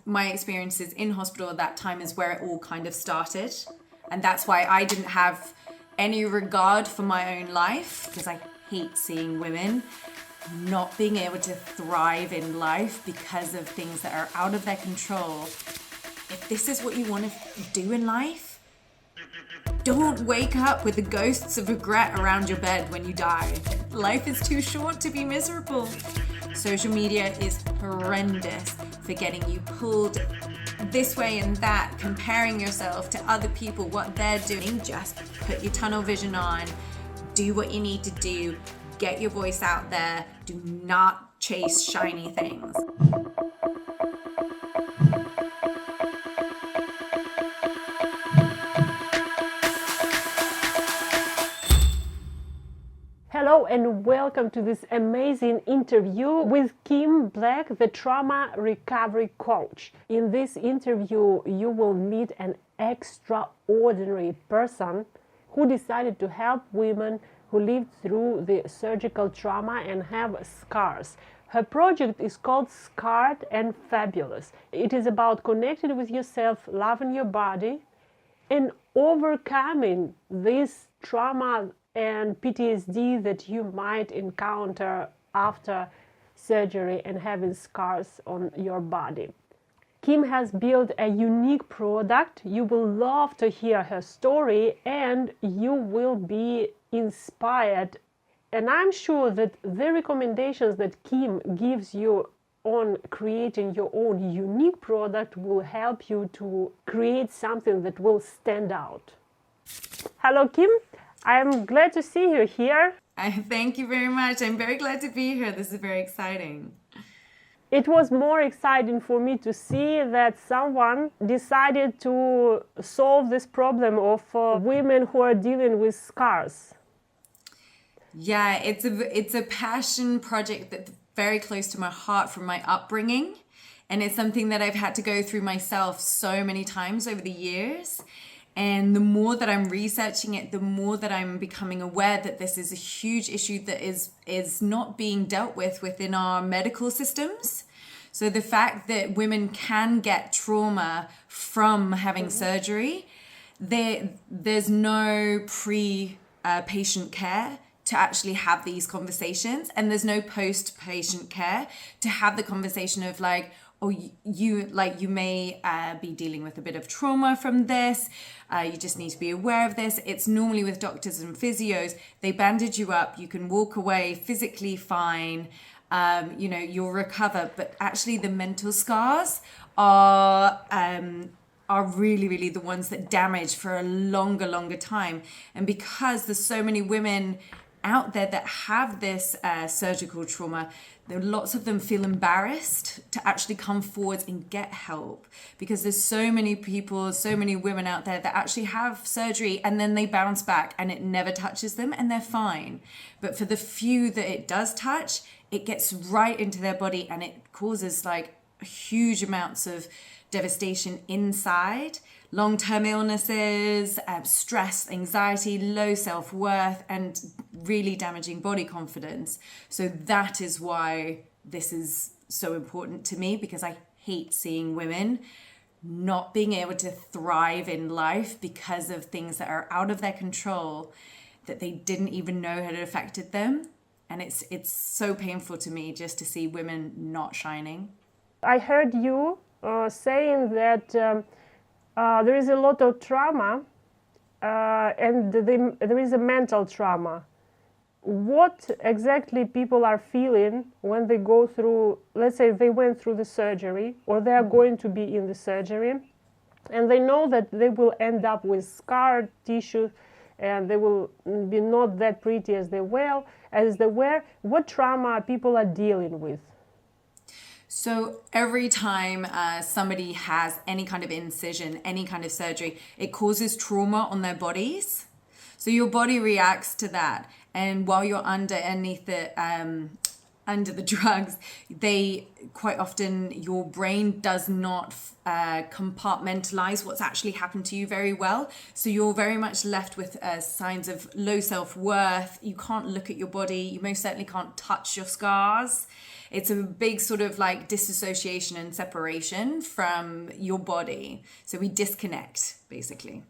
my experiences in hospital at that time is where it all kind of started. And that's why I didn't have any regard for my own life, because I hate seeing women not being able to thrive in life because of things that are out of their control. If this is what you want to do in life, don't wake up with the ghosts of regret around your bed when you die. Life is too short to be miserable. Social media is horrendous for getting you pulled this way and that, comparing yourself to other people, what they're doing. Just put your tunnel vision on, do what you need to do, get your voice out there. Do not chase shiny things. Hello and welcome to this amazing interview with Kim Black, the trauma recovery coach. In this interview, you will meet an extraordinary person who decided to help women who lived through the surgical trauma and have scars. Her project is called Scarred and Fabulous. It is about connecting with yourself, loving your body, and overcoming this trauma and PTSD that you might encounter after surgery and having scars on your body. Kim has built a unique product. You will love to hear her story and you will be inspired. And I'm sure that the recommendations that Kim gives you on creating your own unique product will help you to create something that will stand out. Hello, Kim. I'm glad to see you here. Thank you very much. I'm very glad to be here. This is very exciting. It was more exciting for me to see that someone decided to solve this problem of women who are dealing with scars. Yeah, it's a passion project that's very close to my heart from my upbringing. And it's something that I've had to go through myself so many times over the years. And the more that I'm researching it, the more that I'm becoming aware that this is a huge issue that is not being dealt with within our medical systems. So the fact that women can get trauma from having surgery, there's no pre-patient care to actually have these conversations. And there's no post-patient care to have the conversation of like, oh, you may be dealing with a bit of trauma from this. You just need to be aware of this. It's normally with doctors and physios, they bandage you up. You can walk away physically fine. You'll recover. But actually the mental scars are really, really the ones that damage for a longer time. And because there's so many women out there that have this surgical trauma, lots of them feel embarrassed to actually come forward and get help, because there's so many people, so many women out there that actually have surgery and then they bounce back and it never touches them and they're fine. But for the few that it does touch, it gets right into their body and it causes like huge amounts of devastation inside. Long-term illnesses, stress, anxiety, low self-worth, and really damaging body confidence. So that is why this is so important to me, because I hate seeing women not being able to thrive in life because of things that are out of their control, that they didn't even know had affected them. And it's so painful to me just to see women not shining. I heard you saying that there is a lot of trauma and there is a mental trauma. What exactly people are feeling when they go through, let's say they went through the surgery or they are going to be in the surgery and they know that they will end up with scar tissue and they will be not that pretty as they were. What trauma people are dealing with? So every time somebody has any kind of incision, any kind of surgery, it causes trauma on their bodies. So your body reacts to that. And while you're underneath the under the drugs, they quite often, your brain does not compartmentalize what's actually happened to you very well. So you're very much left with signs of low self-worth. You can't look at your body. You most certainly can't touch your scars. It's a big sort of like disassociation and separation from your body. So we disconnect, basically.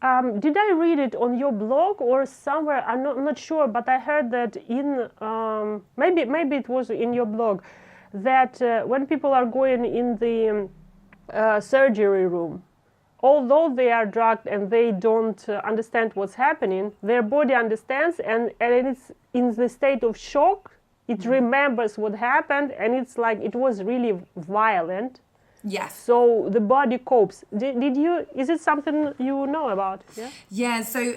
Did I read it on your blog or somewhere? I'm not sure, but I heard that in maybe it was in your blog that when people are going in the surgery room, although they are drugged and they don't understand what's happening, their body understands and it's in the state of shock. It remembers what happened, and it's like it was really violent. Yes. So the body copes. Did you? Is it something you know about? Yeah. Yeah. So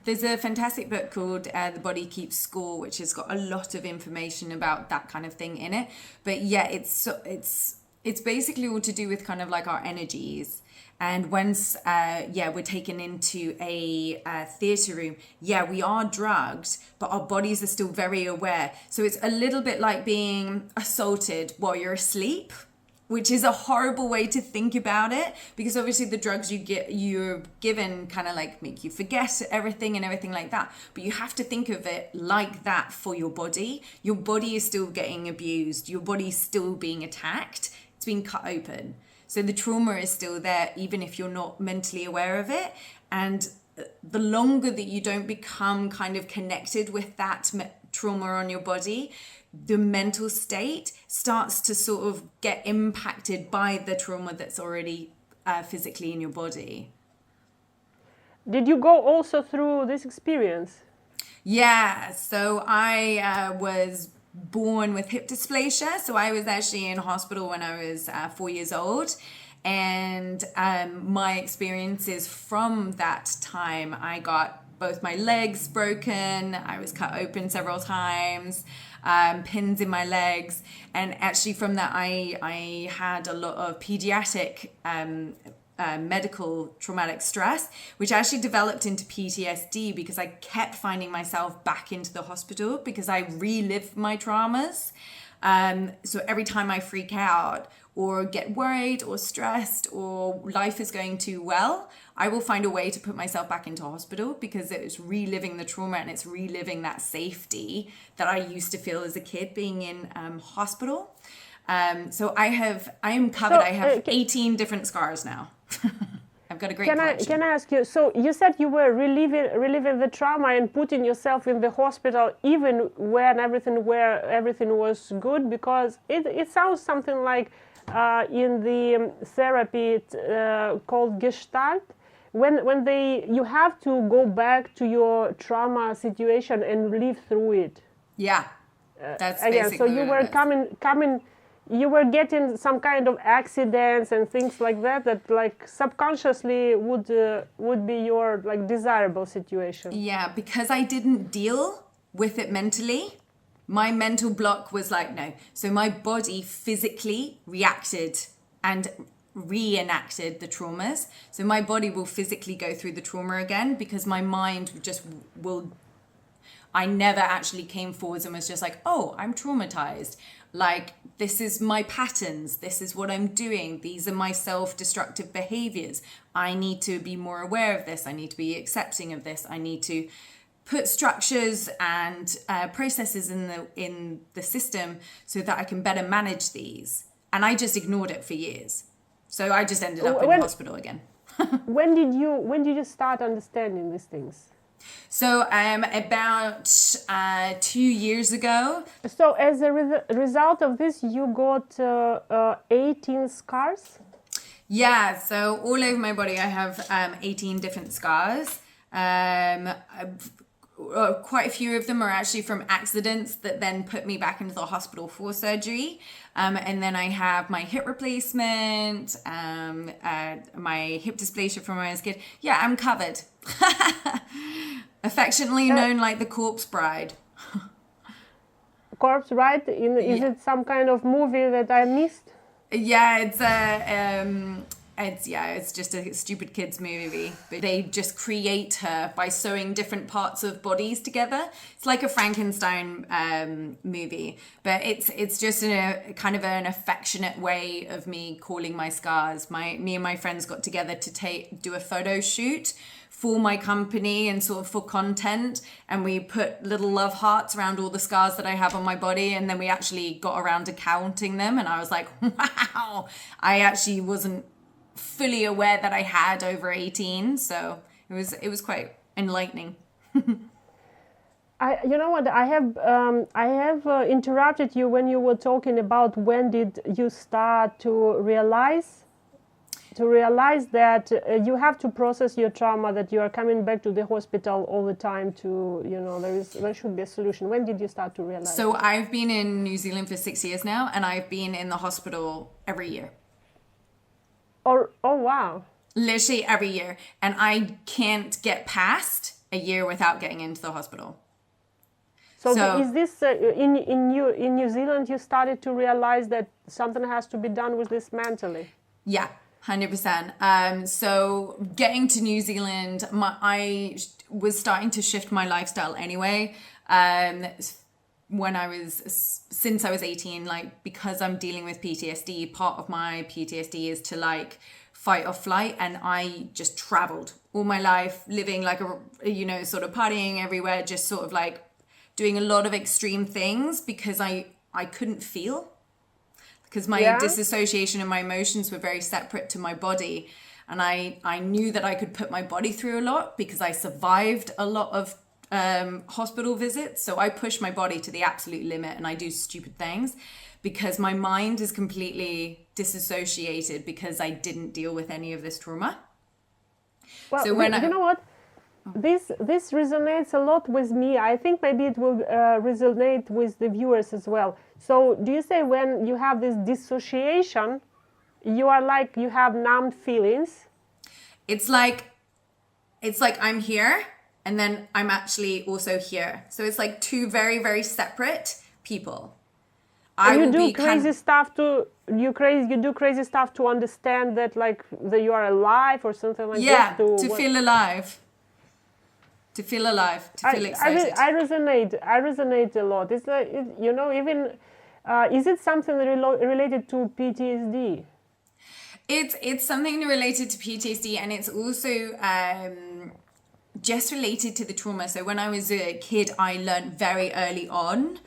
there's a fantastic book called The Body Keeps Score, which has got a lot of information about that kind of thing in it. But yeah, it's basically all to do with kind of like our energies. And once we're taken into a theatre room, we are drugged, but our bodies are still very aware. So it's a little bit like being assaulted while you're asleep, which is a horrible way to think about it, because obviously the drugs you're given kind of like make you forget everything and everything like that. But you have to think of it like that for your body. Your body is still getting abused. Your body is still being attacked. It's being cut open. So the trauma is still there, even if you're not mentally aware of it. And the longer that you don't become kind of connected with that trauma on your body, the mental state starts to sort of get impacted by the trauma that's already physically in your body. Did you go also through this experience? Yeah, so I was born with hip dysplasia. So I was actually in hospital when I was 4 years old. And my experiences from that time, I got both my legs broken. I was cut open several times, pins in my legs. And actually from that, I had a lot of pediatric medical traumatic stress, which actually developed into PTSD because I kept finding myself back into the hospital because I relived my traumas. So every time I freak out or get worried or stressed or life is going too well, I will find a way to put myself back into hospital because it's reliving the trauma and it's reliving that safety that I used to feel as a kid being in hospital. So I am covered. I have 18 different scars now. I've got a great collection. Can I ask you, so you said you were reliving the trauma and putting yourself in the hospital even when everything was good, because it sounds something like in the therapy called Gestalt, when you have to go back to your trauma situation and live through it. Yeah, that's basically so you were coming. You were getting some kind of accidents and things like that like subconsciously would be your like desirable situation. Yeah, because I didn't deal with it mentally. My mental block was like, no. So my body physically reacted and reenacted the traumas. So my body will physically go through the trauma again because my mind just will. I never actually came forwards and was just like, oh, I'm traumatized. Like, this is my patterns. This is what I'm doing. These are my self-destructive behaviors. I need to be more aware of this. I need to be accepting of this. I need to put structures and processes in the system so that I can better manage these. And I just ignored it for years. So I just ended up in the hospital again. When did you start understanding these things? So about 2 years ago. So as a result of this, you got 18 scars? Yeah, so all over my body I have 18 different scars. Quite a few of them are actually from accidents that then put me back into the hospital for surgery. And then I have my hip replacement, my hip dysplasia from when I was a kid. Yeah, I'm covered. Affectionately known like the corpse bride. Corpse bride? Is it some kind of movie that I missed? Yeah, it's It's just a stupid kids movie. But they just create her by sewing different parts of bodies together. It's like a Frankenstein movie, but it's just in a kind of an affectionate way of me calling my scars. Me and my friends got together to do a photo shoot for my company and sort of for content, and we put little love hearts around all the scars that I have on my body, and then we actually got around to counting them, and I was like, wow, I actually wasn't fully aware that I had over 18, so it was quite enlightening. You know what? I have interrupted you when you were talking about when did you start to realize that you have to process your trauma, that you are coming back to the hospital all the time to, there should be a solution. When did you start to realize? So I've been in New Zealand for 6 years now, and I've been in the hospital every year. Oh wow. Literally every year. And I can't get past a year without getting into the hospital. So is this in New Zealand you started to realize that something has to be done with this mentally? Yeah, 100%. So getting to New Zealand, I was starting to shift my lifestyle anyway. Since I was 18, like, because I'm dealing with PTSD, part of my PTSD is to like fight or flight, and I just traveled all my life, living like sort of partying everywhere, just sort of like doing a lot of extreme things because I couldn't feel, because my disassociation and my emotions were very separate to my body, and I knew that I could put my body through a lot because I survived a lot of hospital visits. So I push my body to the absolute limit, and I do stupid things because my mind is completely disassociated because I didn't deal with any of this trauma. Well, so you know what? This resonates a lot with me. I think maybe it will resonate with the viewers as well. So do you say when you have this dissociation, you have numbed feelings? It's like I'm here, and then I'm actually also here. So it's like two very, very separate people. You do crazy stuff to understand that, like, that you are alive or something like that. Yeah, to feel alive. To feel alive, to feel excited. I resonate a lot. It's like, even, is it something related to PTSD? It's something related to PTSD, and it's also just related to the trauma. So when I was a kid, I learned very early on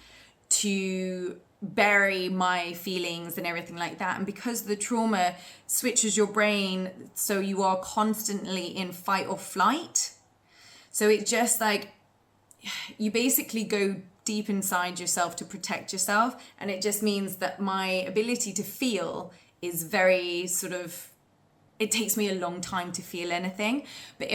to bury my feelings and everything like that. And because the trauma switches your brain, so you are constantly in fight or flight. So it just like, you basically go deep inside yourself to protect yourself. And it just means that my ability to feel is very sort of, it takes me a long time to feel anything. But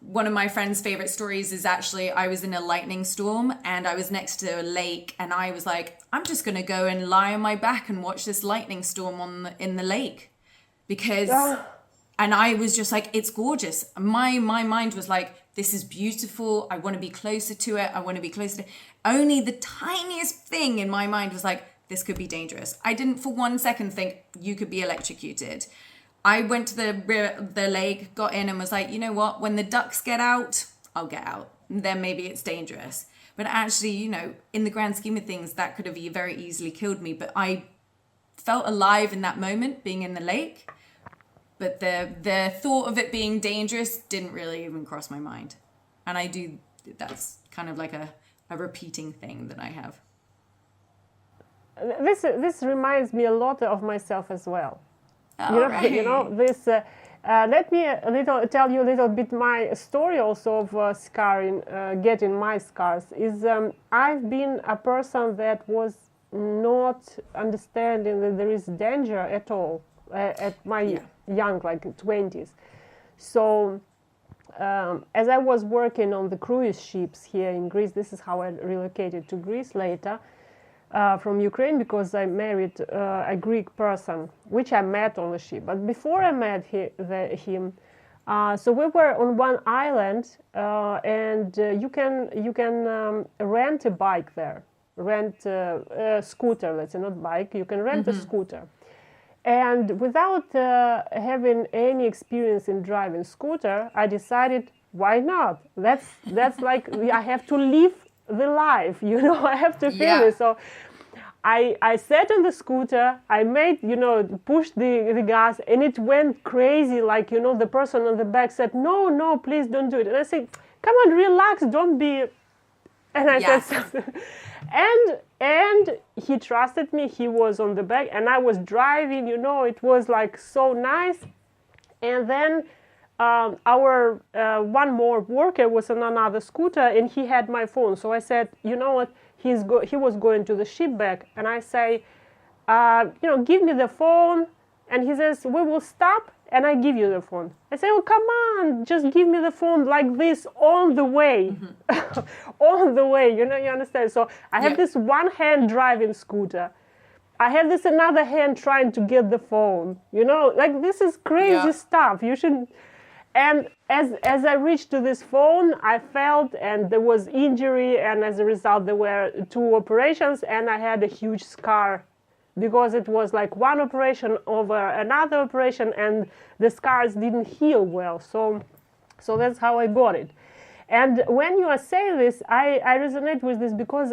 one of my friend's favorite stories is actually, I was in a lightning storm and I was next to a lake, and I was like, I'm just going to go and lie on my back and watch this lightning storm in the lake because, and I was just like, it's gorgeous. My mind was like, this is beautiful. I want to be closer to it. I want to be closer to it. Only the tiniest thing in my mind was like, this could be dangerous. I didn't for 1 second think you could be electrocuted. I went to the lake, got in, and was like, you know what? When the ducks get out, I'll get out. Then maybe it's dangerous. But actually, in the grand scheme of things, that could have very easily killed me. But I felt alive in that moment, being in the lake. But the thought of it being dangerous didn't really even cross my mind. And that's kind of like a repeating thing that I have. This reminds me a lot of myself as well. Right. Let me tell you a little bit my story also of scarring, getting my scars. I've been a person that was not understanding that there is danger at all at my young, like 20s. So as I was working on the cruise ships here in Greece, this is how I relocated to Greece later. From Ukraine, because I married a Greek person, which I met on the ship. But before I met him, so we were on one island, and you can rent a bike there, rent a scooter. Let's say not bike. You can rent a scooter, And without having any experience in driving scooter, I decided, why not? That's like, I have to live the life, I have to feel Yeah. it. So I sat on the scooter, I made, pushed the gas, and it went crazy. Like, the person on the back said, no, no, please don't do it. And I said, come on, relax, don't be. And I said Yes. something. And he trusted me. He was on the back, and I was driving, it was like so nice. And then our one more worker was on another scooter, and he had my phone. So I said, you know what? He was going to the ship back, and I say, give me the phone. And he says, we will stop, and I give you the phone. I say, oh, come on, just give me the phone like this all the way. All the way, you understand? So I have this one hand driving scooter. I have this another hand trying to get the phone. Like, this is crazy stuff. You should. And as I reached to this phone, I felt, and there was injury, and as a result, there were 2 operations, and I had a huge scar because it was like one operation over another operation, and the scars didn't heal well. So that's how I got it. And when you are saying this, I resonate with this because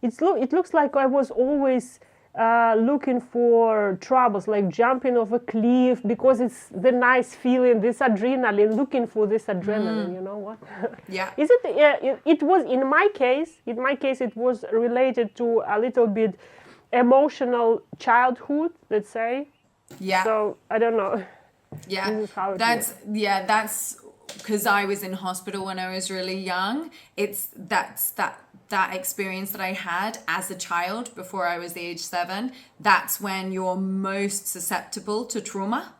it looks like I was always looking for troubles, like jumping off a cliff, because it's the nice feeling, this adrenaline, looking for this adrenaline, you know what? Yeah. Is it, it was, in my case, it was related to a little bit emotional childhood, let's say. Yeah. So, I don't know. Yeah. This is how it that's because I was in hospital when I was really young. That's that experience that I had as a child before I was the age 7. That's when you're most susceptible to trauma.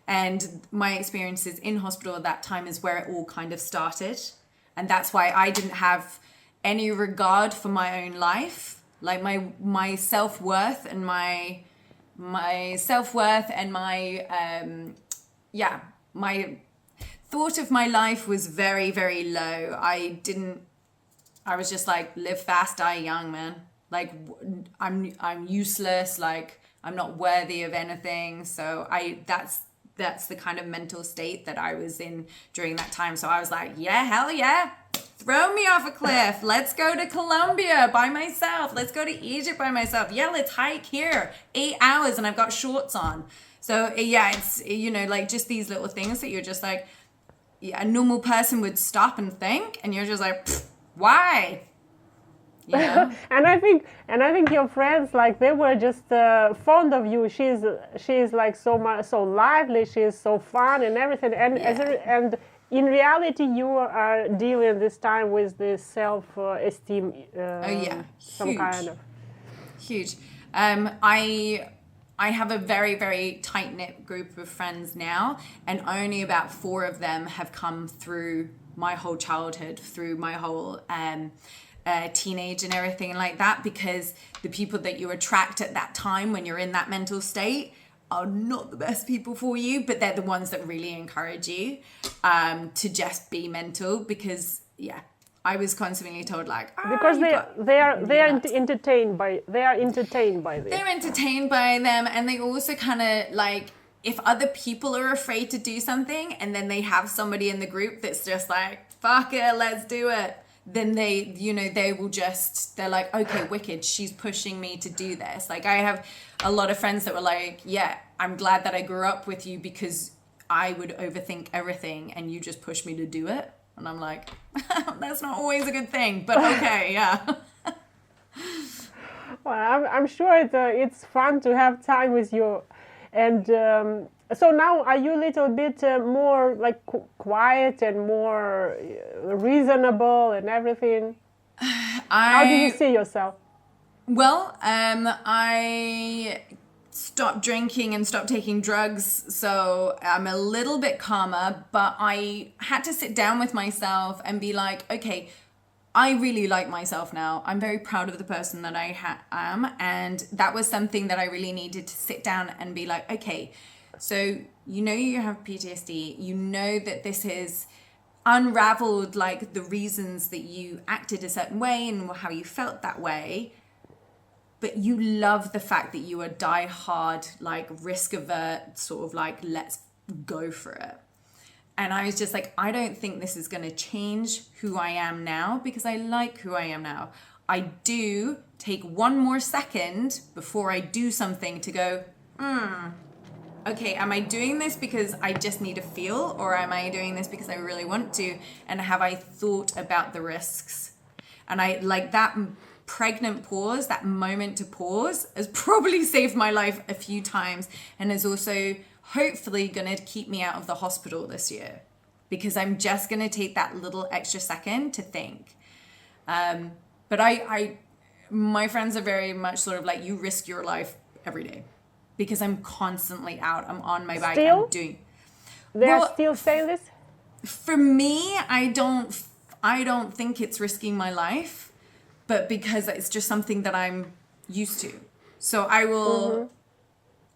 And my experiences in hospital at that time is where it all kind of started. And that's why I didn't have any regard for my own life. Like my self-worth and my self-worth and my thought of my life was very, very low. I was just like, live fast, die young, man. Like, I'm useless. Like, I'm not worthy of anything. So that's the kind of mental state that I was in during that time. So I was like, yeah, hell yeah. Throw me off a cliff. Let's go to Colombia by myself. Let's go to Egypt by myself. Yeah, let's hike here. 8 hours and I've got shorts on. So yeah, it's, like just these little things that you're just like, a normal person would stop and think, and you're just like, why? And I think your friends, like, they were just fond of you. She's like so lively. She's so fun and everything. And and in reality, you are dealing this time with this self-esteem. Some Huge. kind of Huge. I have a very, very tight-knit group of friends now, and only about 4 of them have come through my whole childhood, through my whole teenage and everything like that, because the people that you attract at that time when you're in that mental state are not the best people for you, but they're the ones that really encourage you to just be mental, because I was constantly told, like, because they are entertained by this. They're entertained by them, and they also kind of like, if other people are afraid to do something, and then they have somebody in the group that's just like, fuck it, let's do it, then they will just, they're like, okay, wicked, she's pushing me to do this. Like, I have a lot of friends that were like, yeah, I'm glad that I grew up with you because I would overthink everything and you just push me to do it. And I'm like, that's not always a good thing, but okay, yeah. Well, I'm sure it's fun to have time with you. And so now, are you a little bit more like quiet and more reasonable and everything? How do you see yourself? Well, I stopped drinking and stopped taking drugs, so I'm a little bit calmer, but I had to sit down with myself and be like, okay, I really like myself now. I'm very proud of the person that I am, and that was something that I really needed to sit down and be like, okay, so you have PTSD, that this is unraveled, like the reasons that you acted a certain way and how you felt that way. but you love the fact that you are die hard, like risk avert, sort of like, let's go for it. And I was just like, I don't think this is going to change who I am now, because I like who I am now. I do take one more second before I do something to go, okay, am I doing this because I just need to feel, or am I doing this because I really want to? And have I thought about the risks? And I like that pregnant pause, that moment to pause, has probably saved my life a few times, and is also hopefully going to keep me out of the hospital this year, because I'm just going to take that little extra second to think. But my friends are very much sort of like, you risk your life every day, because I'm constantly out. I'm on my bike. Still? I'm doing. They're still saying this? For me, I don't think it's risking my life, but because it's just something that I'm used to. So I will.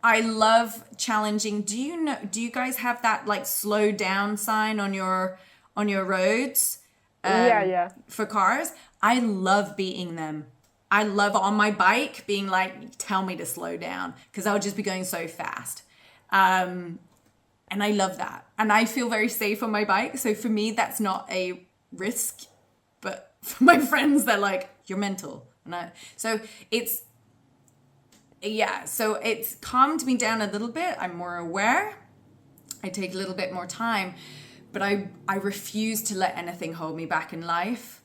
I love challenging. Do you guys have that like slow down sign on your roads? Yeah. For cars, I love beating them. I love on my bike being like, tell me to slow down, because I'll just be going so fast. And I love that. And I feel very safe on my bike. So for me, that's not a risk. But for my friends, they're like, you're mental. So it's calmed me down a little bit. I'm more aware. I take a little bit more time. But I refuse to let anything hold me back in life.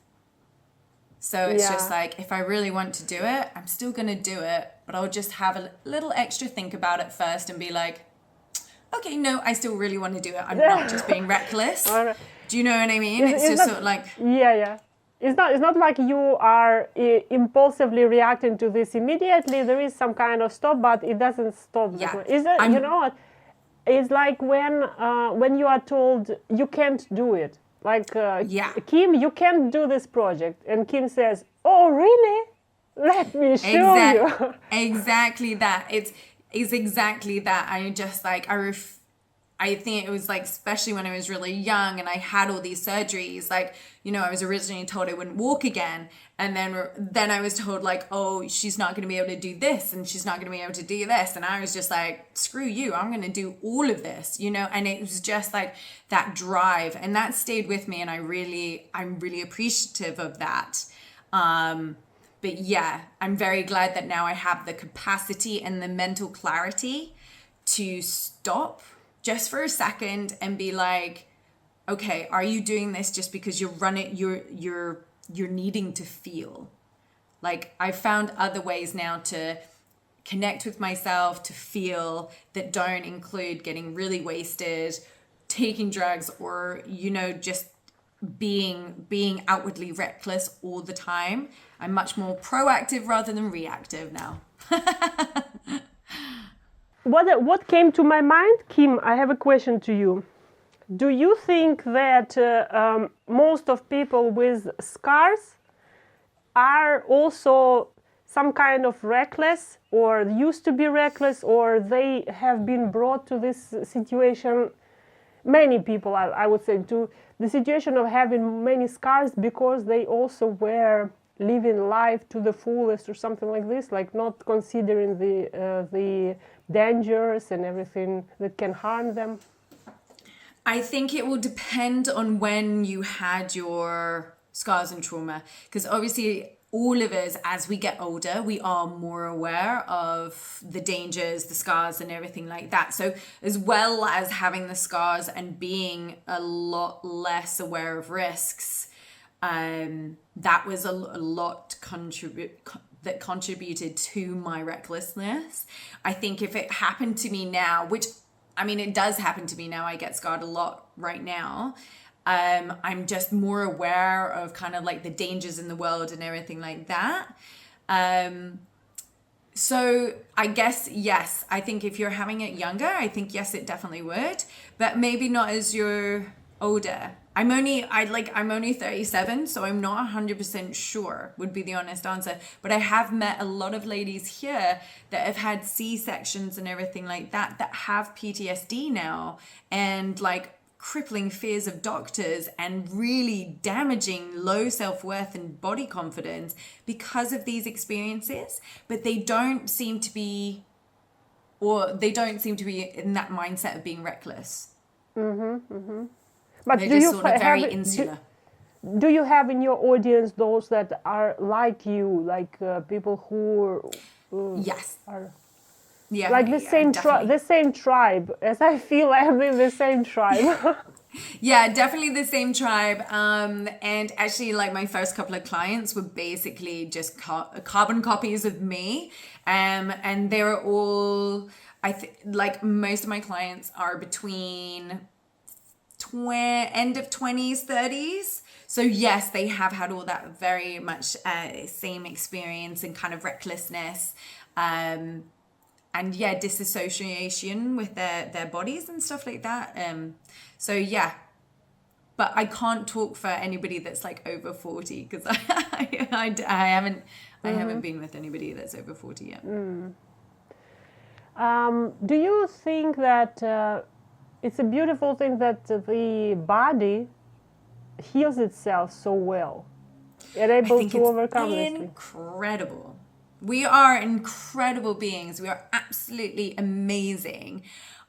So it's just like, if I really want to do it, I'm still going to do it. But I'll just have a little extra think about it first and be like, okay, no, I still really want to do it. I'm not just being reckless. Do you know what I mean? It's just sort of like... Yeah. It's not like you are impulsively reacting to this immediately. There is some kind of stop, but it doesn't stop. Yeah. Is it? You know what? It's like when you are told you can't do it. Like, Kim, you can't do this project. And Kim says, oh, really? Let me show you. Exactly that. It's exactly that. I just like, I think it was like, especially when I was really young and I had all these surgeries, like, I was originally told I wouldn't walk again. And then I was told like, oh, she's not going to be able to do this and she's not going to be able to do this. And I was just like, screw you, I'm going to do all of this, and it was just like that drive, and that stayed with me. And I'm really appreciative of that. But yeah, I'm very glad that now I have the capacity and the mental clarity to stop just for a second and be like, okay, are you doing this just because you're needing to feel? Like, I found other ways now to connect with myself, to feel, that don't include getting really wasted, taking drugs, or, just being outwardly reckless all the time. I'm much more proactive rather than reactive now. What came to my mind, Kim, I have a question to you. Do you think that most of people with scars are also some kind of reckless, or used to be reckless, or they have been brought to this situation? Many people, I would say, to the situation of having many scars because they also were living life to the fullest or something like this, like not considering the dangers and everything that can harm them. I think it will depend on when you had your scars and trauma, because obviously all of us, as we get older, we are more aware of the dangers, the scars and everything like that. So as well as having the scars and being a lot less aware of risks, that was a lot that contributed to my recklessness. I think if it happened to me now, which, I mean, it does happen to me now, I get scarred a lot right now. I'm just more aware of kind of like the dangers in the world and everything like that. So I guess, yes, I think if you're having it younger, I think, yes, it definitely would, but maybe not as you're older. I'm only 37, so I'm not 100% sure, would be the honest answer. But I have met a lot of ladies here that have had C-sections and everything like that have PTSD now, and like crippling fears of doctors and really damaging low self-worth and body confidence because of these experiences, but they don't seem to be in that mindset of being reckless. But They're do just you sort of very have insular. do you have in your audience those that are like you, like people who Yes. are Yeah. like Definitely. the same tribe? As I feel I'm in the same tribe. Yeah, definitely the same tribe. And actually, like my first couple of clients were basically just carbon copies of me. And they were all, like most of my clients are between end of 20s, 30s. So yes, they have had all that very much same experience and kind of recklessness. And yeah, disassociation with their bodies and stuff like that. So yeah, but I can't talk for anybody that's like over 40 because I haven't been with anybody that's over 40 yet. Do you think that it's a beautiful thing that the body heals itself so well and I able think to it's overcome this? incredible. We are incredible beings. We are absolutely amazing.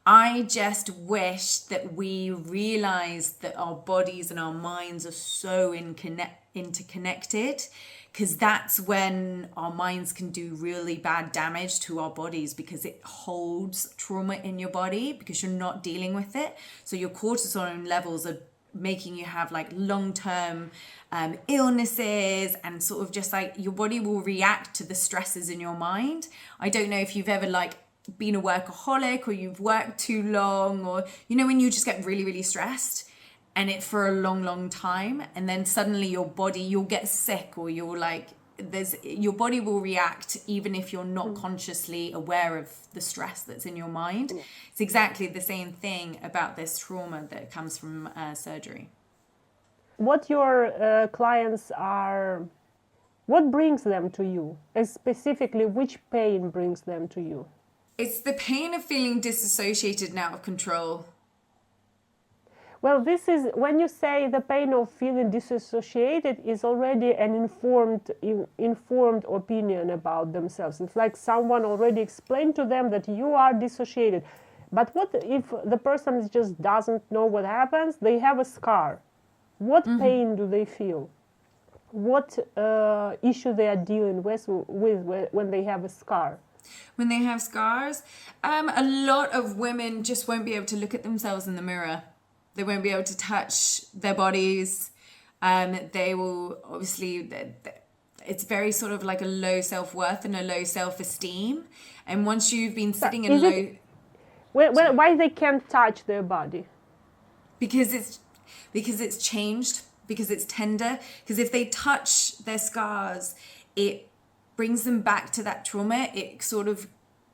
I just wish that we realized that our bodies and our minds are so interconnected, because that's when our minds can do really bad damage to our bodies, because it holds trauma in your body because you're not dealing with it. So your cortisol levels are making you have like long-term illnesses, and sort of just like your body will react to the stresses in your mind. I don't know if you've ever like been a workaholic, or you've worked too long, or when you just get really, really stressed and it for a long time, and then suddenly you'll get sick, or you're like, your body will react even if you're not consciously aware of the stress that's in your mind. It's exactly the same thing about this trauma that comes from surgery. What your clients are, what brings them to you? And specifically, which pain brings them to you? It's the pain of feeling disassociated and out of control. Well, this is, when you say the pain of feeling disassociated, is already an informed opinion about themselves. It's like someone already explained to them that you are dissociated. But what if the person just doesn't know what happens? They have a scar. What pain do they feel? What issue they are dealing with when they have a scar? When they have scars, a lot of women just won't be able to look at themselves in the mirror. They won't be able to touch their bodies. They will obviously, it's very sort of like a low self-worth and a low self-esteem. And once you've been sitting in low... Why they can't touch their body? Because it's changed, because it's tender. Because if they touch their scars, it brings them back to that trauma. It sort of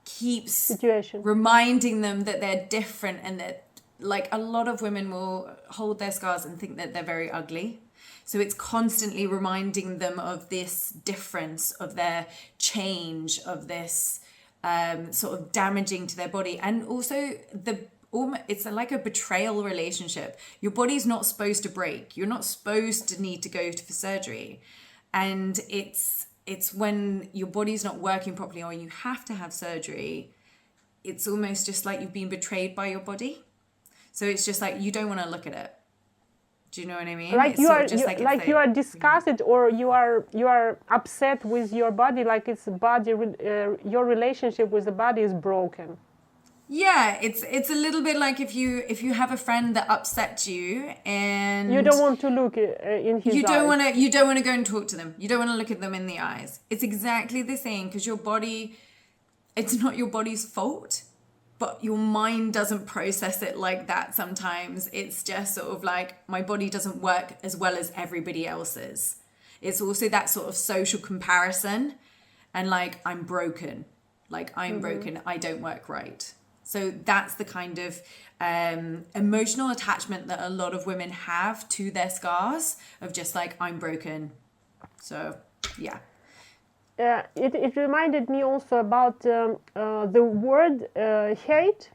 keeps reminding them that they're different, and that, like, a lot of women will hold their scars and think that they're very ugly. So it's constantly reminding them of this difference, of their change, of this sort of damaging to their body. And also it's like a betrayal relationship. Your body's not supposed to break. You're not supposed to need to go for surgery. And it's when your body's not working properly, or you have to have surgery, it's almost just like you've been betrayed by your body. So it's just like you don't want to look at it. Do you know what I mean? Like it's you are just you are disgusted, or you are upset with your body, like it's body. Your relationship with the body is broken. Yeah, it's a little bit like if you have a friend that upsets you, and you don't want to look in his eyes. You don't want to go and talk to them. You don't want to look at them in the eyes. It's exactly the same, because your body, it's not your body's fault, but your mind doesn't process it like that sometimes. It's just sort of like, my body doesn't work as well as everybody else's. It's also that sort of social comparison, and like, I'm broken. Like, I'm broken. I don't work right. So that's the kind of emotional attachment that a lot of women have to their scars, of just like, I'm broken. So, yeah. It reminded me also about the word hate.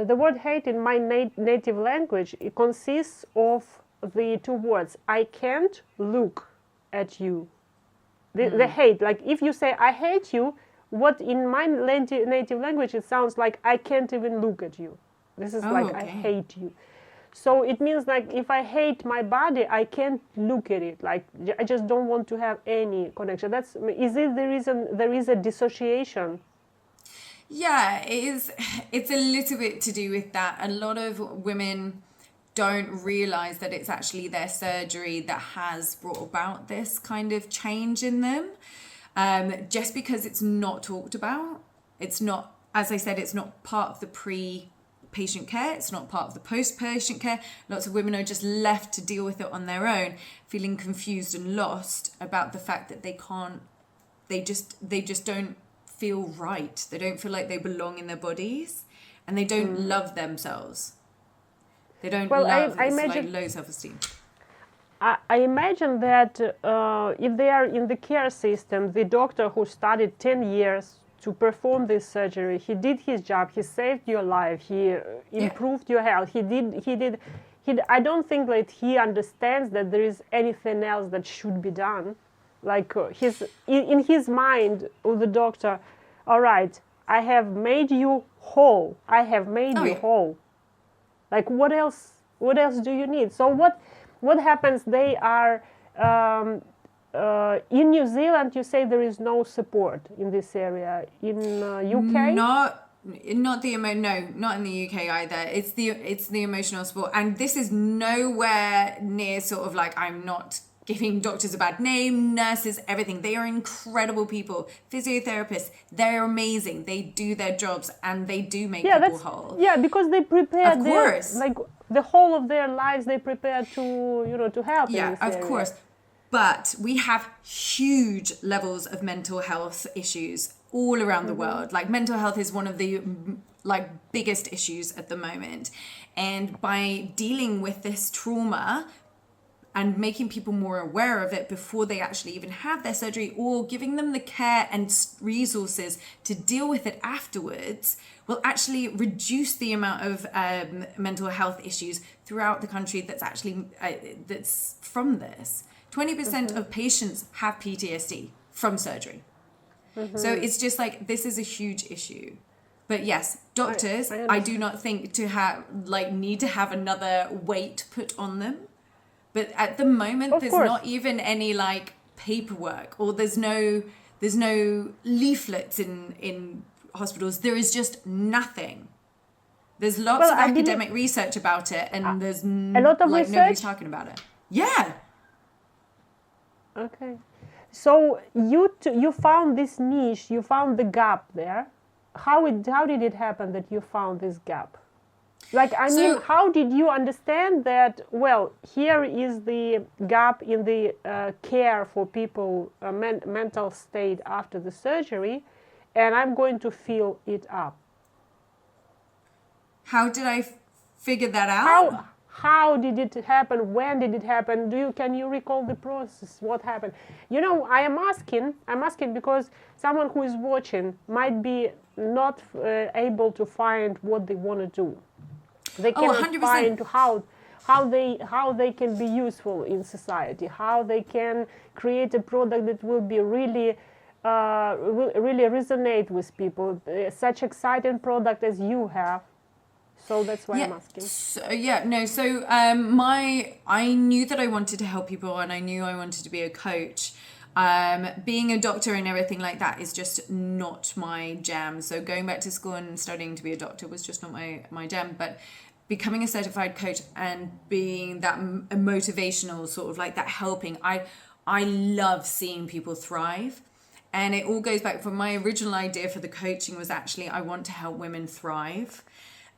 the word hate in my native language, it consists of the two words, I can't look at you. The hate, like if you say I hate you, what in my native language it sounds like I can't even look at you. This is like, okay. I hate you. So it means like if I hate my body, I can't look at it. Like I just don't want to have any connection. Is it the reason there is a dissociation? Yeah, it is. It's a little bit to do with that. A lot of women don't realize that it's actually their surgery that has brought about this kind of change in them. Just because it's not talked about. It's not, as I said, it's not part of the pre-patient care. It's not part of the post-patient care. Lots of women are just left to deal with it on their own, feeling confused and lost about the fact that they just don't feel right. They don't feel like they belong in their bodies, and they don't love themselves. They don't love. I imagine, like low self-esteem. I imagine that if they are in the care system, the doctor who studied 10 years to perform this surgery, he did his job. He saved your life. He improved your health. I don't think that he understands that there is anything else that should be done. Like in his mind, the doctor, all right, I have made you whole. I have made you whole. Like what else do you need? So what happens? They are in New Zealand. You say there is no support in this area. In UK, not not in the UK either. It's the emotional support, and this is nowhere near sort of like, I'm not giving doctors a bad name, nurses, everything. They are incredible people. Physiotherapists, they're amazing. They do their jobs and they do make people whole. Yeah, because they prepare of course. like the whole of their lives they prepare to help. Yeah, in this of area. course. But we have huge levels of mental health issues all around the world. Like mental health is one of the biggest issues at the moment. And by dealing with this trauma and making people more aware of it before they actually even have their surgery, or giving them the care and resources to deal with it afterwards, will actually reduce the amount of mental health issues throughout the country that's from this. 20% of patients have PTSD from surgery. So it's just like, this is a huge issue. But yes, doctors, I do not think to have need to have another weight put on them. But at the moment, there's not even any paperwork, or there's no leaflets in hospitals. There is just nothing. There's lots of academic research about it, and there's a lot of research? Nobody's talking about it. Yeah. Okay. So you found this niche, you found the gap there. How did it happen that you found this gap? How did you understand that, well, here is the gap in the care for people, mental state after the surgery, and I'm going to fill it up? How did I figure that out? How did it happen? When did it happen? Can you recall the process? What happened? I'm asking because someone who is watching might be not able to find what they want to do. They cannot 100%. find how they can be useful in society, how they can create a product that will be really resonate with people. Such exciting product as you have. So that's why I'm asking. I knew that I wanted to help people, and I knew I wanted to be a coach. Being a doctor and everything like that is just not my jam. So going back to school and studying to be a doctor was just not my jam. But becoming a certified coach and being that motivational sort of that helping, I love seeing people thrive. And it all goes back from my original idea for the coaching was actually, I want to help women thrive.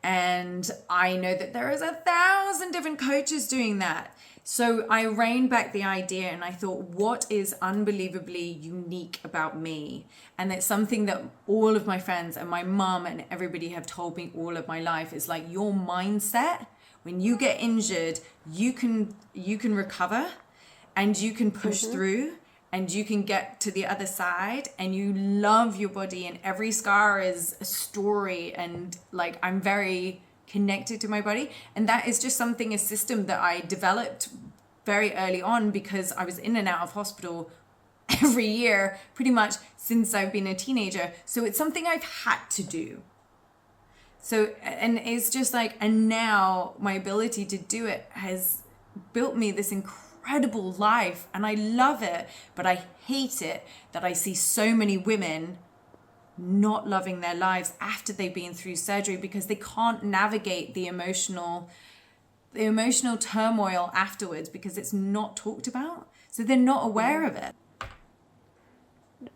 And I know that there is 1,000 different coaches doing that. So I reined back the idea and I thought, what is unbelievably unique about me? And it's something that all of my friends and my mum and everybody have told me all of my life is your mindset. When you get injured, you can recover and you can push through and you can get to the other side, and you love your body, and every scar is a story. And I'm very connected to my body. And that is just something, a system that I developed very early on, because I was in and out of hospital every year pretty much since I've been a teenager. So it's something I've had to do. So, and it's just like, and now my ability to do it has built me this incredible life, and I love it, but I hate it that I see so many women not loving their lives after they've been through surgery, because they can't navigate the emotional turmoil afterwards, because it's not talked about. So they're not aware of it.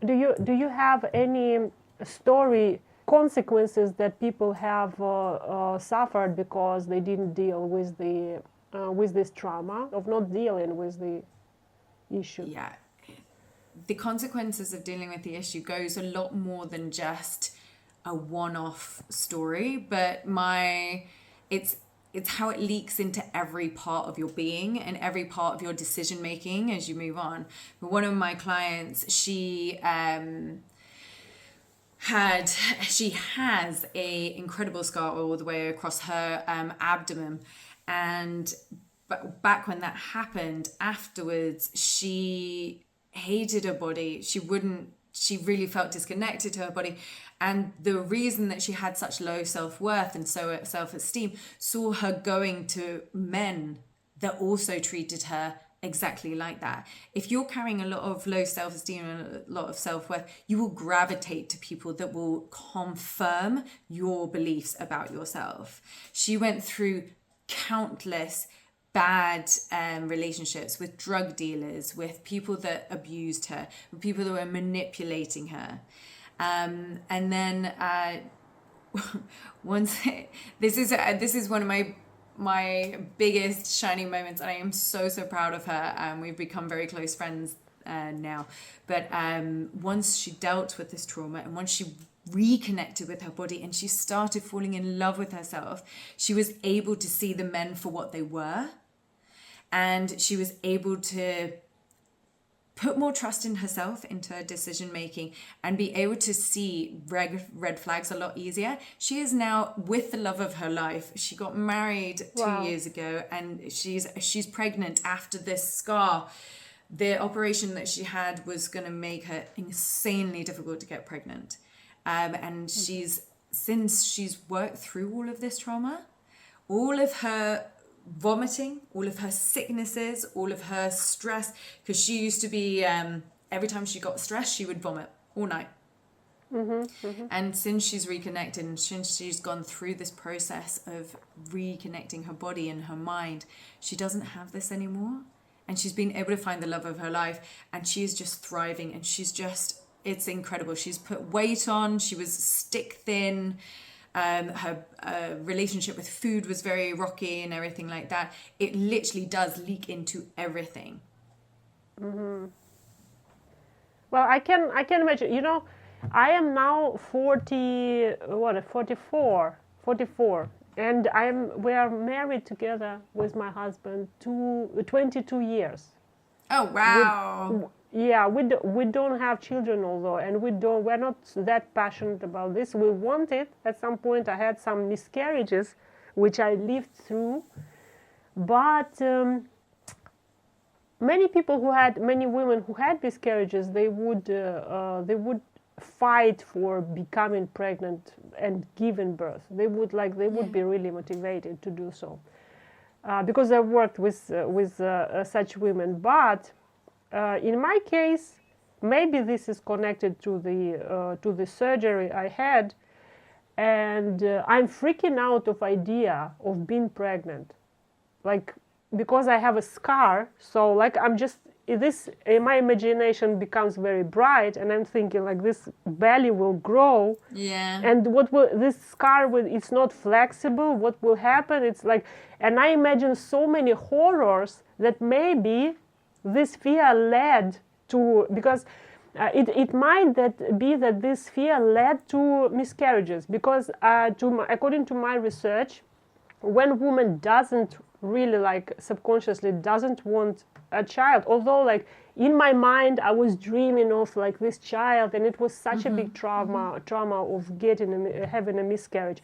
Do you have any story consequences that people have suffered because they didn't deal with this trauma of not dealing with the issue? Yeah, the consequences of dealing with the issue goes a lot more than just a one-off story, but it's how it leaks into every part of your being and every part of your decision making as you move on. But one of my clients, she has a incredible scar all the way across her abdomen, and back when that happened, afterwards she hated her body. She really felt disconnected to her body, and the reason that she had such low self-worth and so self-esteem saw her going to men that also treated her exactly like that. If you're carrying a lot of low self-esteem and a lot of self-worth, you will gravitate to people that will confirm your beliefs about yourself. She went through countless bad relationships with drug dealers, with people that abused her, with people that were manipulating her. And then once this is one of my biggest shining moments, and I am so proud of her. We've become very close friends now. But once she dealt with this trauma, and once she reconnected with her body and she started falling in love with herself, she was able to see the men for what they were, and she was able to put more trust in herself, into her decision making, and be able to see red flags a lot easier. She is now with the love of her life. She got married 2 years ago, and she's pregnant after this scar. The operation that she had was going to make her insanely difficult to get pregnant. And since she's worked through all of this trauma, all of her vomiting, all of her sicknesses, all of her stress, because she used to be, every time she got stressed, she would vomit all night. And since she's reconnected, and since she's gone through this process of reconnecting her body and her mind, she doesn't have this anymore. And she's been able to find the love of her life, and she is just thriving, and it's incredible. She's put weight on. She was stick thin. Her relationship with food was very rocky and everything like that. It literally does leak into everything. Well, I can imagine. You know, I am now 44, and we are married together with my husband 22 years. Oh wow! We don't have children, although, and we're not that passionate about this. We wanted at some point. I had some miscarriages, which I lived through, but many women who had miscarriages, they would fight for becoming pregnant and giving birth. They would be really motivated to do so, because I worked with such women. But in my case, maybe this is connected to the surgery I had, and I'm freaking out of idea of being pregnant, because I have a scar. So my imagination becomes very bright, and I'm thinking this belly will grow. Yeah. And this scar it's not flexible. What will happen? And I imagine so many horrors that maybe this fear led to, because it might be that this fear led to miscarriages, because according to my research, when woman doesn't really subconsciously doesn't want a child, although in my mind I was dreaming of this child, and it was such a big trauma of having a miscarriage,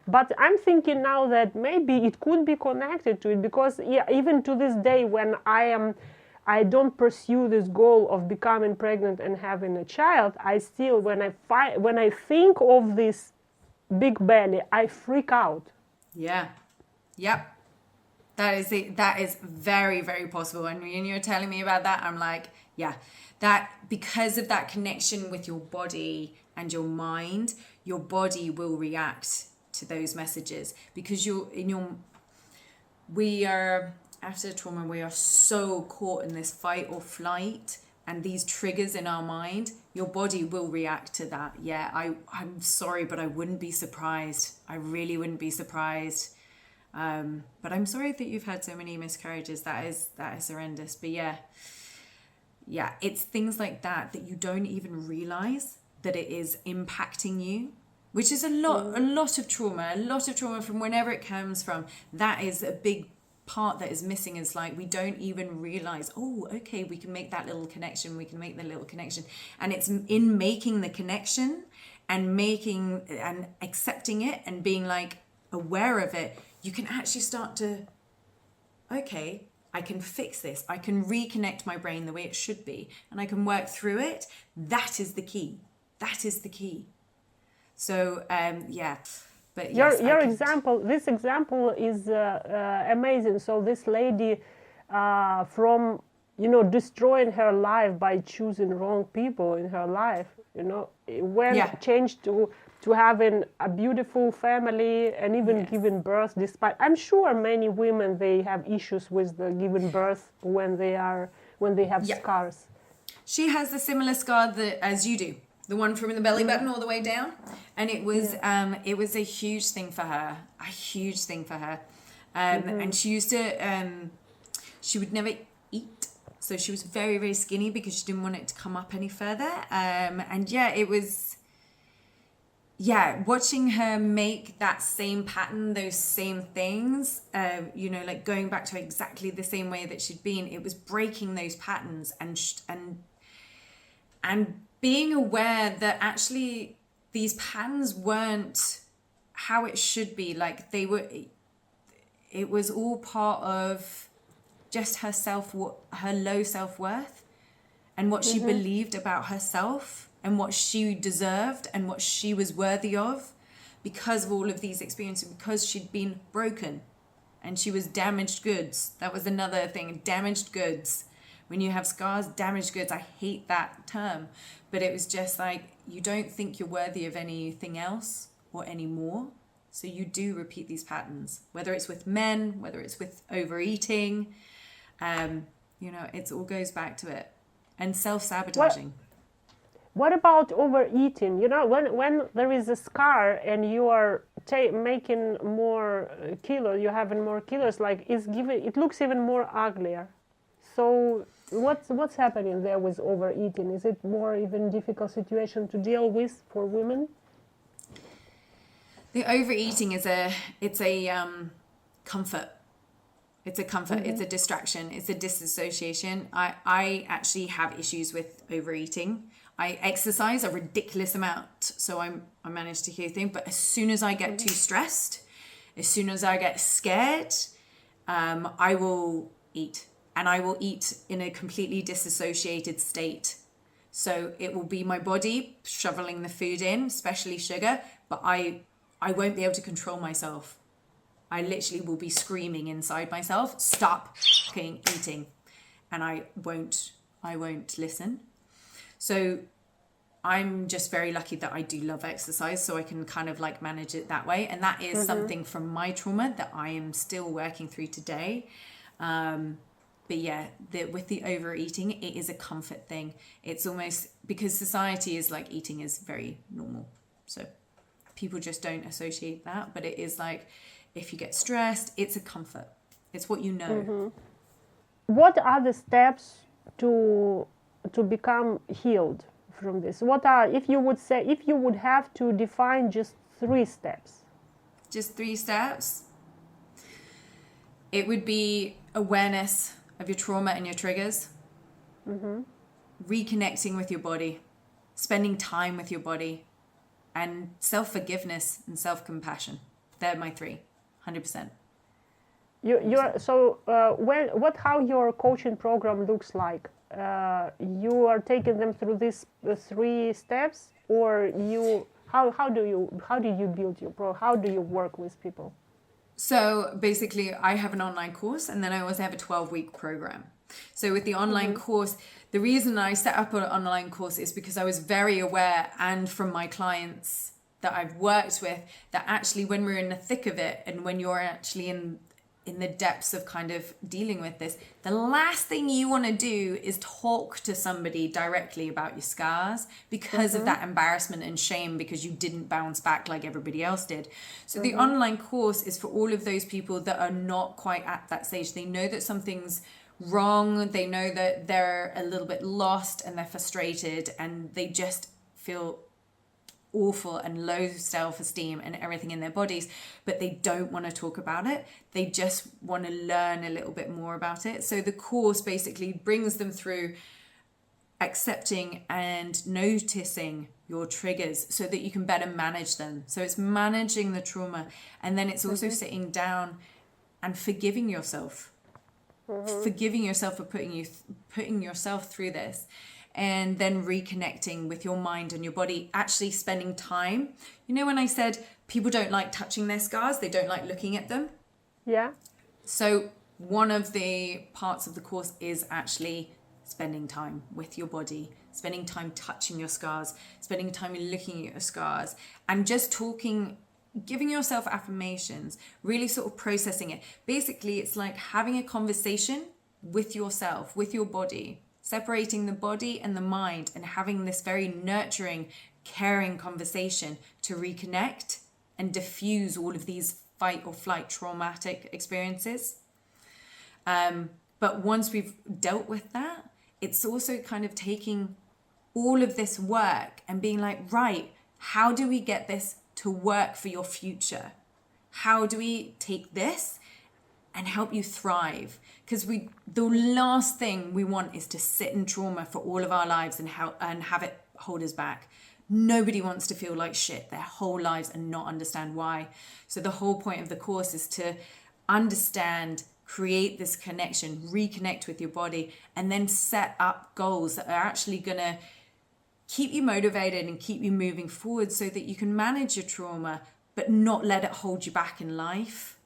But I'm thinking now that maybe it could be connected to it, because yeah, even to this day, when I don't pursue this goal of becoming pregnant and having a child, I still, when I think of this big belly, I freak out. Yeah. Yep. That is very, very possible. And when you're telling me about that, I'm like, yeah, that because of that connection with your body and your mind, your body will react to those messages, because we are, after trauma, we are so caught in this fight or flight and these triggers in our mind. Your body will react to that. Yeah, I'm sorry, but I wouldn't be surprised. I really wouldn't be surprised. But I'm sorry that you've had so many miscarriages. That is horrendous. But yeah, it's things like that you don't even realize that it is impacting you, which is a lot of trauma from whenever it comes from. That is a big part that is missing. Is like, we don't even realize, oh, okay, we can make that little connection. We can make the little connection. And it's in making the connection and accepting it and being like aware of it, you can actually start to, okay, I can fix this. I can reconnect my brain the way it should be, and I can work through it. That is the key. So, yeah. But yes, this example is amazing. So this lady, from destroying her life by choosing wrong people in her life, changed to having a beautiful family and even giving birth. Despite, I'm sure many women, they have issues with the giving birth when they have scars. She has a similar scar as you do. The one from the belly button all the way down. And it was a huge thing for her. And she used to, she would never eat. So she was very, very skinny because she didn't want it to come up any further. Watching her make that same pattern, those same things, like going back to exactly the same way that she'd been, it was breaking those patterns and being aware that actually these patterns weren't how it should be. Like it was all part of just her low self-worth and what she believed about herself and what she deserved and what she was worthy of, because of all of these experiences, because she'd been broken and she was damaged goods. That was another thing, damaged goods. When you have scars, damaged goods, I hate that term. But it was just like, you don't think you're worthy of anything else or any more. So you do repeat these patterns, whether it's with men, whether it's with overeating, it all goes back to it. And self-sabotaging. What about overeating? When there is a scar and you are making more kilos, you're having more kilos, like it looks even more uglier. So what's happening there with overeating? Is it more even difficult situation to deal with for women? The overeating it's a comfort. It's a comfort. It's a distraction. It's a disassociation. I actually have issues with overeating. I exercise a ridiculous amount, so I manage to keep things. But as soon as I get too stressed, as soon as I get scared, I will eat. And I will eat in a completely disassociated state. So it will be my body shoveling the food in, especially sugar, but I won't be able to control myself. I literally will be screaming inside myself, stop fucking eating. And I won't listen. So I'm just very lucky that I do love exercise, so I can kind of like manage it that way. And that is something from my trauma that I am still working through today. But yeah, with the overeating, it is a comfort thing. It's almost because society is like eating is very normal. So people just don't associate that. But it is like, if you get stressed, it's a comfort. It's what you know. What are the steps to become healed from this? What are, if you would have to define just 3 steps? Just 3 steps? It would be awareness of your trauma and your triggers, reconnecting with your body, spending time with your body, and self-forgiveness and self-compassion. They're my three, 100%. How your coaching program looks like? You are taking them through these three steps, or how do you build your how do you work with people? So basically, I have an online course, and then I also have a 12-week program. So with the online course, the reason I set up an online course is because I was very aware, and from my clients that I've worked with, that actually when we're in the thick of it, and when you're actually in the depths of kind of dealing with this, the last thing you want to do is talk to somebody directly about your scars because of that embarrassment and shame, because you didn't bounce back like everybody else did. So the online course is for all of those people that are not quite at that stage. They know that something's wrong, they know that they're a little bit lost and they're frustrated, and they just feel awful and low self-esteem and everything in their bodies, but they don't want to talk about it. They just want to learn a little bit more about it. So the course basically brings them through accepting and noticing your triggers so that you can better manage them. So it's managing the trauma, and then it's also sitting down and forgiving yourself. Forgiving yourself for putting yourself through this, and then reconnecting with your mind and your body, actually spending time. You know, when I said people don't like touching their scars, they don't like looking at them. Yeah. So one of the parts of the course is actually spending time with your body, spending time touching your scars, spending time looking at your scars, and just talking, giving yourself affirmations, really sort of processing it. Basically, it's like having a conversation with yourself, with your body, separating the body and the mind, and having this very nurturing, caring conversation to reconnect and diffuse all of these fight or flight traumatic experiences. But once we've dealt with that, it's also kind of taking all of this work and being like, right, how do we get this to work for your future? How do we take this and help you thrive? Because the last thing we want is to sit in trauma for all of our lives and have it hold us back. Nobody wants to feel like shit their whole lives and not understand why. So the whole point of the course is to understand, create this connection, reconnect with your body, and then set up goals that are actually going to keep you motivated and keep you moving forward, so that you can manage your trauma but not let it hold you back in life.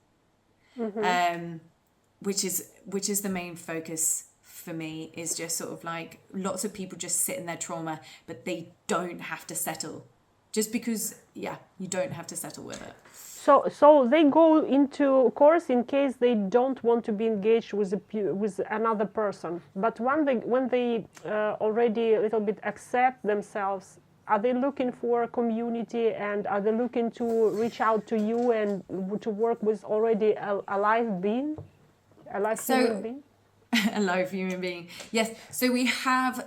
Which is the main focus for me, is just sort of like, lots of people just sit in their trauma, but they don't have to settle, just because you don't have to settle with it. So they go into course in case they don't want to be engaged with another person. But when they already a little bit accept themselves, are they looking for a community, and are they looking to reach out to you and to work with already a live being, a live human being? A live human being, yes. So we have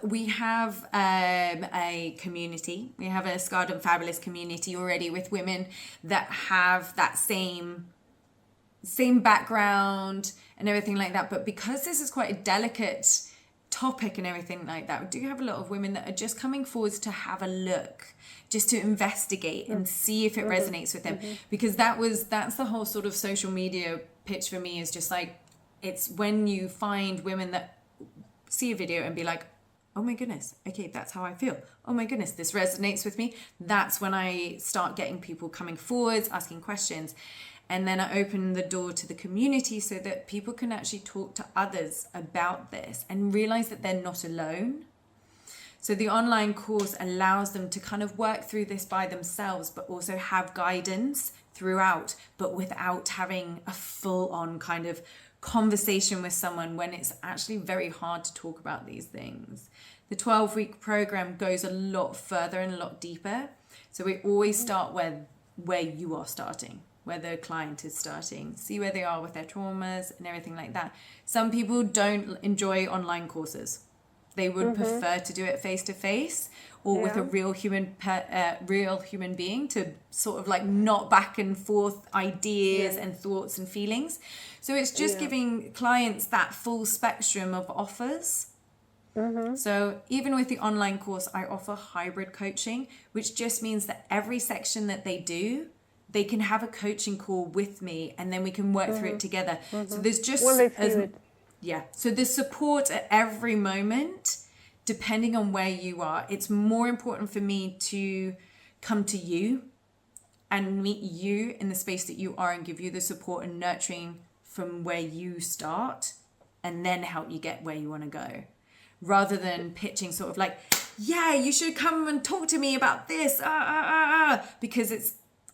a community. We have a Scarred and Fabulous community already, with women that have that same background and everything like that. But because this is quite a delicate topic and everything like that, we do have a lot of women that are just coming forwards to have a look, just to investigate and see if it resonates with them. Because that's the whole sort of social media pitch for me, is just like, it's when you find women that see a video and be like, oh my goodness, okay, that's how I feel. Oh my goodness, this resonates with me. That's when I start getting people coming forwards, asking questions. And then I open the door to the community so that people can actually talk to others about this and realize that they're not alone. So the online course allows them to kind of work through this by themselves, but also have guidance throughout, but without having a full-on kind of conversation with someone, when it's actually very hard to talk about these things. The 12-week program goes a lot further and a lot deeper. So we always start where you are starting, where the client is starting, see where they are with their traumas and everything like that. Some people don't enjoy online courses. They would prefer to do it face to face, or with a real human being, to sort of like not back and forth ideas and thoughts and feelings. So it's just giving clients that full spectrum of offers. So even with the online course, I offer hybrid coaching, which just means that every section that they do, they can have a coaching call with me, and then we can work through it together. So there's just When they feel it. yeah. So there's support at every moment, depending on where you are. It's more important for me to come to you and meet you in the space that you are and give you the support and nurturing from where you start, and then help you get where you want to go, rather than pitching sort of like, yeah, you should come and talk to me about this, because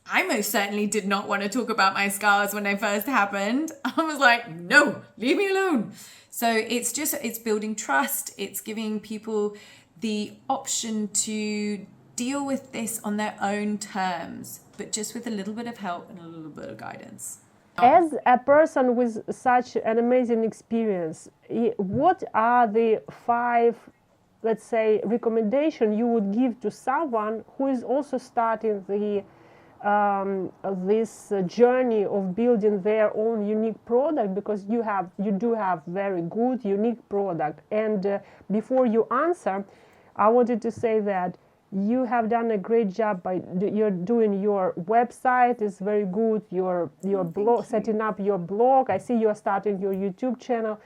I most certainly did not want to talk about my scars when they first happened. I was like, no, leave me alone. So it's building trust. It's giving people the option to deal with this on their own terms, but just with a little bit of help and a little bit of guidance. As a person with such an amazing experience, what are the 5, let's say, recommendations you would give to someone who is also starting this journey of building their own unique product? Because you do have very good unique product. And before you answer, I wanted to say that you have done a great job by you're doing your website is very good. Your blog, setting up your blog. I see you are starting your YouTube channel.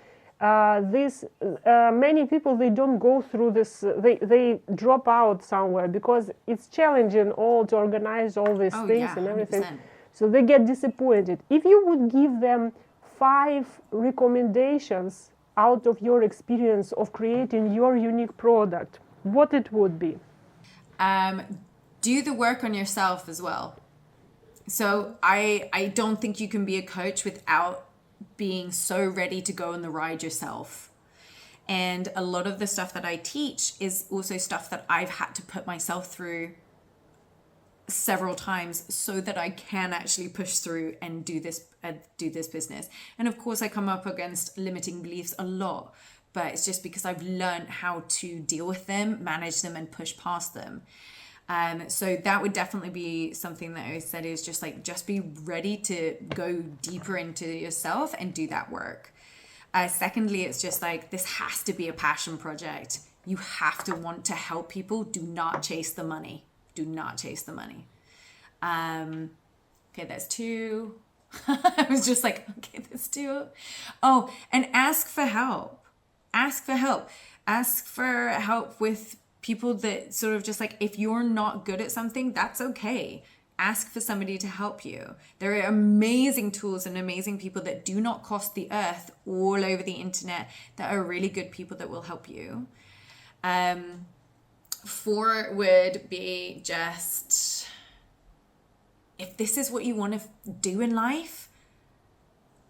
Many people, they don't go through this. They drop out somewhere because it's challenging all to organize all these things and everything. 100%. So they get disappointed. If you would give them 5 recommendations out of your experience of creating your unique product, what it would be? Do the work on yourself as well. So I don't think you can be a coach without being so ready to go on the ride yourself. And a lot of the stuff that I teach is also stuff that I've had to put myself through several times so that I can actually push through and do this business. And of course I come up against limiting beliefs a lot, but it's just because I've learned how to deal with them, manage them, and push past them. So that would definitely be something that I said is just be ready to go deeper into yourself and do that work. Secondly, it's just this has to be a passion project. You have to want to help people. Do not chase the money. Do not chase the money. Okay, that's 2. I was just like, okay, that's 2. Oh, and ask for help. Ask for help. Ask for help with people that sort of just if you're not good at something, that's okay. Ask for somebody to help you. There are amazing tools and amazing people that do not cost the earth all over the internet that are really good people that will help you. 4 would be just, if this is what you want to do in life,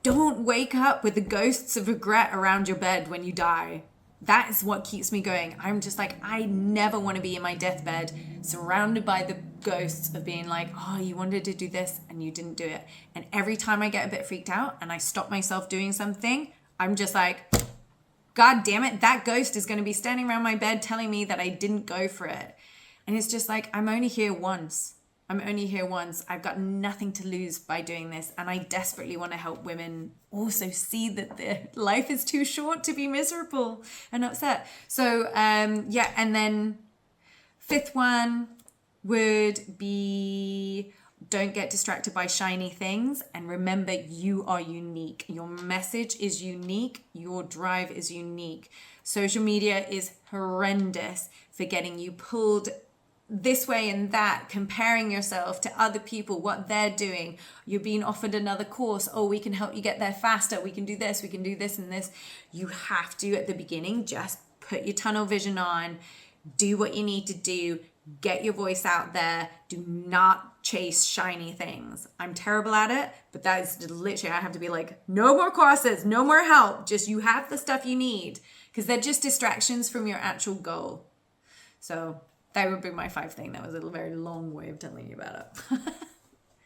don't wake up with the ghosts of regret around your bed when you die. That is what keeps me going. I'm just I never want to be in my deathbed surrounded by the ghosts of being oh, you wanted to do this and you didn't do it. And every time I get a bit freaked out and I stop myself doing something, I'm just God damn it, that ghost is going to be standing around my bed telling me that I didn't go for it. And it's just I'm only here once. I've got nothing to lose by doing this. And I desperately want to help women also see that their life is too short to be miserable and upset. So, yeah. And then 5th one would be, don't get distracted by shiny things. And remember, you are unique. Your message is unique. Your drive is unique. Social media is horrendous for getting you pulled this way and that, comparing yourself to other people, what they're doing. You're being offered another course. Oh, we can help you get there faster. We can do this and this. You have to, at the beginning, just put your tunnel vision on, do what you need to do, get your voice out there. Do not chase shiny things. I'm terrible at it, but that is literally, I have to be no more courses, no more help. Just you have the stuff you need, because they're just distractions from your actual goal. So that would be my 5 thing. That was a very long way of telling you about it.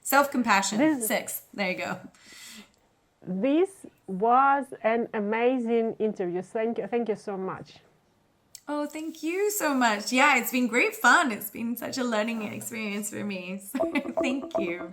Self-compassion, 6. There you go. This was an amazing interview. Thank you so much. Oh, thank you so much. Yeah, it's been great fun. It's been such a learning experience for me. So thank you.